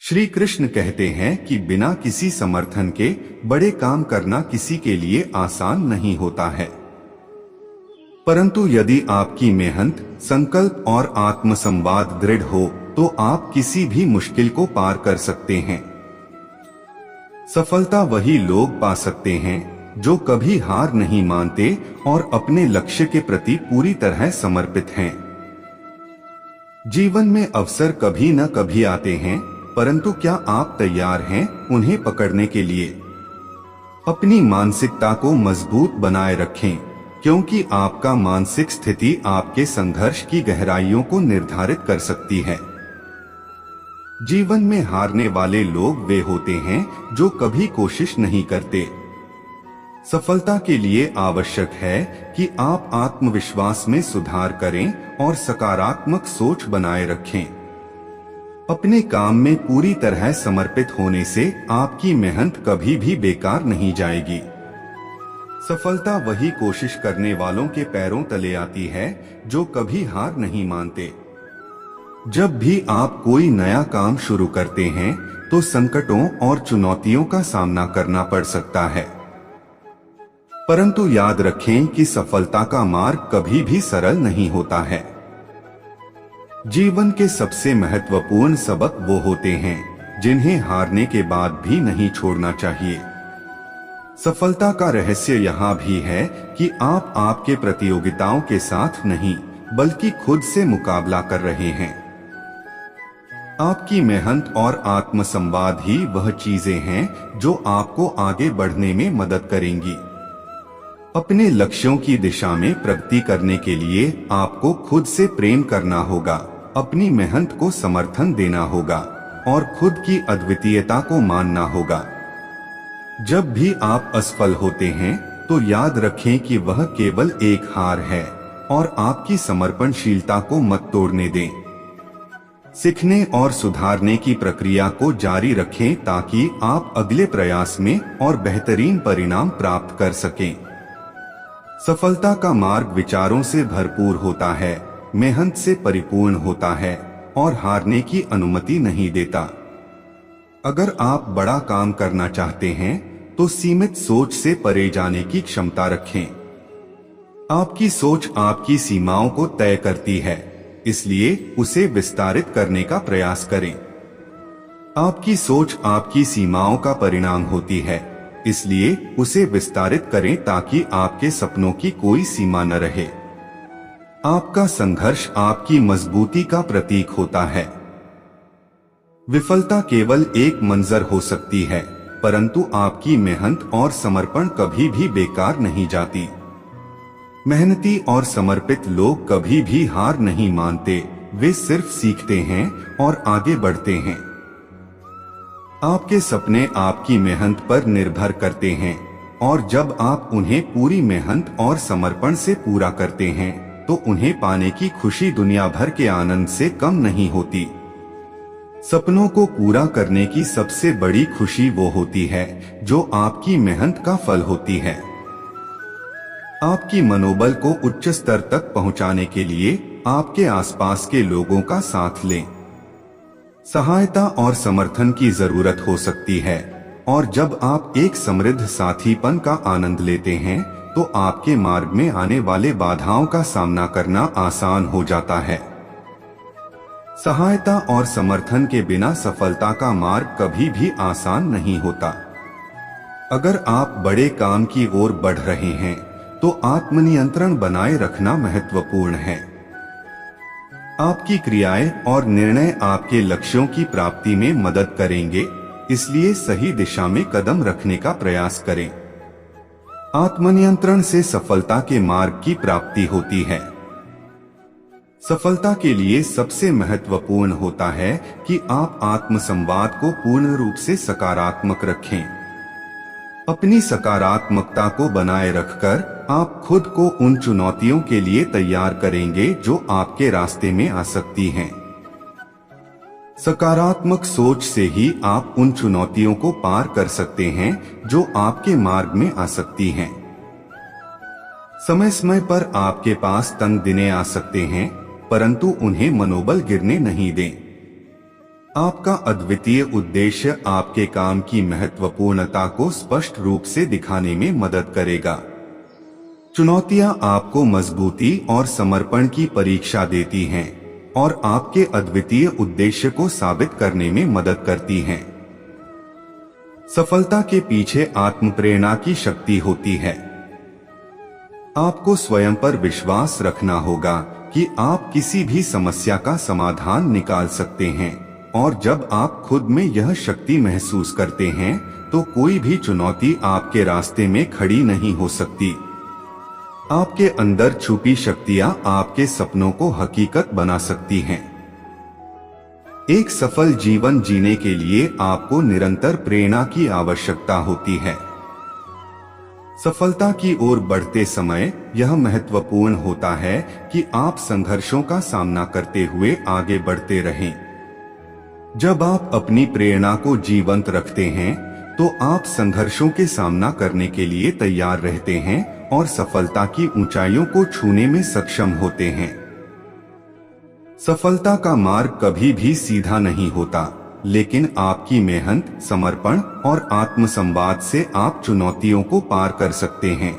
श्री कृष्ण कहते हैं कि बिना किसी समर्थन के बड़े काम करना किसी के लिए आसान नहीं होता है, परंतु यदि आपकी मेहनत, संकल्प और आत्मसंवाद दृढ़ हो तो आप किसी भी मुश्किल को पार कर सकते हैं। सफलता वही लोग पा सकते हैं जो कभी हार नहीं मानते और अपने लक्ष्य के प्रति पूरी तरह समर्पित हैं। जीवन में अवसर कभी न कभी आते हैं, परंतु क्या आप तैयार हैं उन्हें पकड़ने के लिए? अपनी मानसिकता को मजबूत बनाए रखें, क्योंकि आपका मानसिक स्थिति आपके संघर्ष की गहराइयों को निर्धारित कर सकती है। जीवन में हारने वाले लोग वे होते हैं जो कभी कोशिश नहीं करते। सफलता के लिए आवश्यक है कि आप आत्मविश्वास में सुधार करें और सकारात्मक सोच बनाए रखें। अपने काम में पूरी तरह समर्पित होने से आपकी मेहनत कभी भी बेकार नहीं जाएगी। सफलता वही कोशिश करने वालों के पैरों तले आती है जो कभी हार नहीं मानते। जब भी आप कोई नया काम शुरू करते हैं तो संकटों और चुनौतियों का सामना करना पड़ सकता है, परंतु याद रखें कि सफलता का मार्ग कभी भी सरल नहीं होता है। जीवन के सबसे महत्वपूर्ण सबक वो होते हैं जिन्हें हारने के बाद भी नहीं छोड़ना चाहिए। सफलता का रहस्य यहाँ भी है कि आप आपके प्रतियोगिताओं के साथ नहीं बल्कि खुद से मुकाबला कर रहे हैं। आपकी मेहनत और आत्मसंवाद ही वह चीजें हैं जो आपको आगे बढ़ने में मदद करेंगी। अपने लक्ष्यों की दिशा में प्रगति करने के लिए आपको खुद से प्रेम करना होगा, अपनी मेहनत को समर्थन देना होगा और खुद की अद्वितीयता को मानना होगा। जब भी आप असफल होते हैं तो याद रखें कि वह केवल एक हार है और आपकी समर्पणशीलता को मत तोड़ने दें। सीखने और सुधारने की प्रक्रिया को जारी रखें ताकि आप अगले प्रयास में और बेहतरीन परिणाम प्राप्त कर सकें। सफलता का मार्ग विचारों से भरपूर होता है, मेहनत से परिपूर्ण होता है और हारने की अनुमति नहीं देता। अगर आप बड़ा काम करना चाहते हैं तो सीमित सोच से परे जाने की क्षमता रखें। आपकी सोच आपकी सीमाओं को तय करती है, इसलिए उसे विस्तारित करने का प्रयास करें। आपकी सोच आपकी सीमाओं का परिणाम होती है, इसलिए उसे विस्तारित करें ताकि आपके सपनों की कोई सीमा न रहे। आपका संघर्ष आपकी मजबूती का प्रतीक होता है। विफलता केवल एक मंजर हो सकती है, परंतु आपकी मेहनत और समर्पण कभी भी बेकार नहीं जाती। मेहनती और समर्पित लोग कभी भी हार नहीं मानते, वे सिर्फ सीखते हैं और आगे बढ़ते हैं। आपके सपने आपकी मेहनत पर निर्भर करते हैं और जब आप उन्हें पूरी मेहनत और समर्पण से पूरा करते हैं तो उन्हें पाने की खुशी दुनिया भर के आनंद से कम नहीं होती। सपनों को पूरा करने की सबसे बड़ी खुशी वो होती है जो आपकी मेहनत का फल होती है। आपकी मनोबल को उच्च स्तर तक पहुंचाने के लिए आपके आसपास के लोगों का साथ लें। सहायता और समर्थन की जरूरत हो सकती है और जब आप एक समृद्ध साथीपन का आनंद लेते हैं तो आपके मार्ग में आने वाले बाधाओं का सामना करना आसान हो जाता है। सहायता और समर्थन के बिना सफलता का मार्ग कभी भी आसान नहीं होता। अगर आप बड़े काम की ओर बढ़ रहे हैं तो आत्मनियंत्रण बनाए रखना महत्वपूर्ण है। आपकी क्रियाएं और निर्णय आपके लक्ष्यों की प्राप्ति में मदद करेंगे, इसलिए सही दिशा में कदम रखने का प्रयास करें। आत्मनियंत्रण से सफलता के मार्ग की प्राप्ति होती है। सफलता के लिए सबसे महत्वपूर्ण होता है कि आप आत्मसंवाद को पूर्ण रूप से सकारात्मक रखें। अपनी सकारात्मकता को बनाए रखकर आप खुद को उन चुनौतियों के लिए तैयार करेंगे जो आपके रास्ते में आ सकती हैं। सकारात्मक सोच से ही आप उन चुनौतियों को पार कर सकते हैं जो आपके मार्ग में आ सकती हैं। समय समय पर आपके पास तंग दिने आ सकते हैं, परंतु उन्हें मनोबल गिरने नहीं दें। आपका अद्वितीय उद्देश्य आपके काम की महत्वपूर्णता को स्पष्ट रूप से दिखाने में मदद करेगा। चुनौतियां आपको मजबूती और समर्पण की परीक्षा देती हैं और आपके अद्वितीय उद्देश्य को साबित करने में मदद करती हैं। सफलता के पीछे आत्म प्रेरणा की शक्ति होती है। आपको स्वयं पर विश्वास रखना होगा कि आप किसी भी समस्या का समाधान निकाल सकते हैं, और जब आप खुद में यह शक्ति महसूस करते हैं तो कोई भी चुनौती आपके रास्ते में खड़ी नहीं हो सकती। आपके अंदर छुपी शक्तियां आपके सपनों को हकीकत बना सकती हैं। एक सफल जीवन जीने के लिए आपको निरंतर प्रेरणा की आवश्यकता होती है। सफलता की ओर बढ़ते समय यह महत्वपूर्ण होता है कि आप संघर्षों का सामना करते हुए आगे बढ़ते रहें। जब आप अपनी प्रेरणा को जीवंत रखते हैं तो आप संघर्षों के सामना करने के लिए तैयार रहते हैं और सफलता की ऊंचाइयों को छूने में सक्षम होते हैं। सफलता का मार्ग कभी भी सीधा नहीं होता, लेकिन आपकी मेहनत, समर्पण और आत्मसंवाद से आप चुनौतियों को पार कर सकते हैं।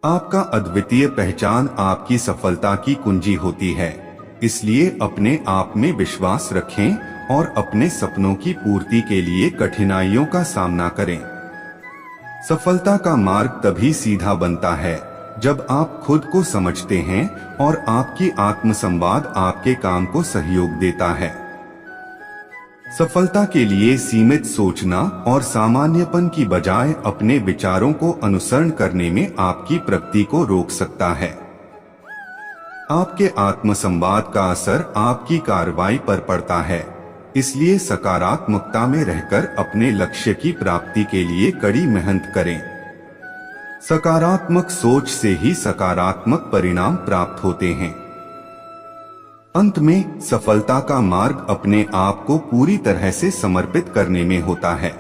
आपका अद्वितीय पहचान आपकी सफलता की कुंजी होती है, इसलिए अपने आप में विश्वास रखें और अपने सपनों की पूर्ति के लिए कठिनाइयों का सामना करें। सफलता का मार्ग तभी सीधा बनता है जब आप खुद को समझते हैं और आपकी आत्मसंवाद आपके काम को सहयोग देता है। सफलता के लिए सीमित सोचना और सामान्यपन की बजाय अपने विचारों को अनुसरण करने में आपकी प्रगति को रोक सकता है। आपके आत्मसंवाद का असर आपकी कार्रवाई पर पड़ता है, इसलिए सकारात्मकता में रहकर अपने लक्ष्य की प्राप्ति के लिए कड़ी मेहनत करें। सकारात्मक सोच से ही सकारात्मक परिणाम प्राप्त होते हैं। अंत में सफलता का मार्ग अपने आप को पूरी तरह से समर्पित करने में होता है।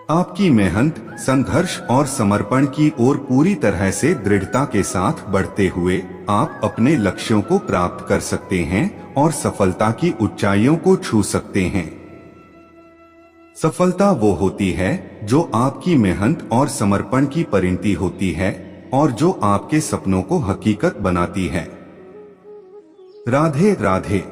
आपकी मेहनत, संघर्ष और समर्पण की ओर पूरी तरह से दृढ़ता के साथ बढ़ते हुए आप अपने लक्ष्यों को प्राप्त कर सकते हैं और सफलता की ऊंचाइयों को छू सकते हैं। सफलता वो होती है जो आपकी मेहनत और समर्पण की परिणति होती है और जो आपके सपनों को हकीकत बनाती है। राधे राधे।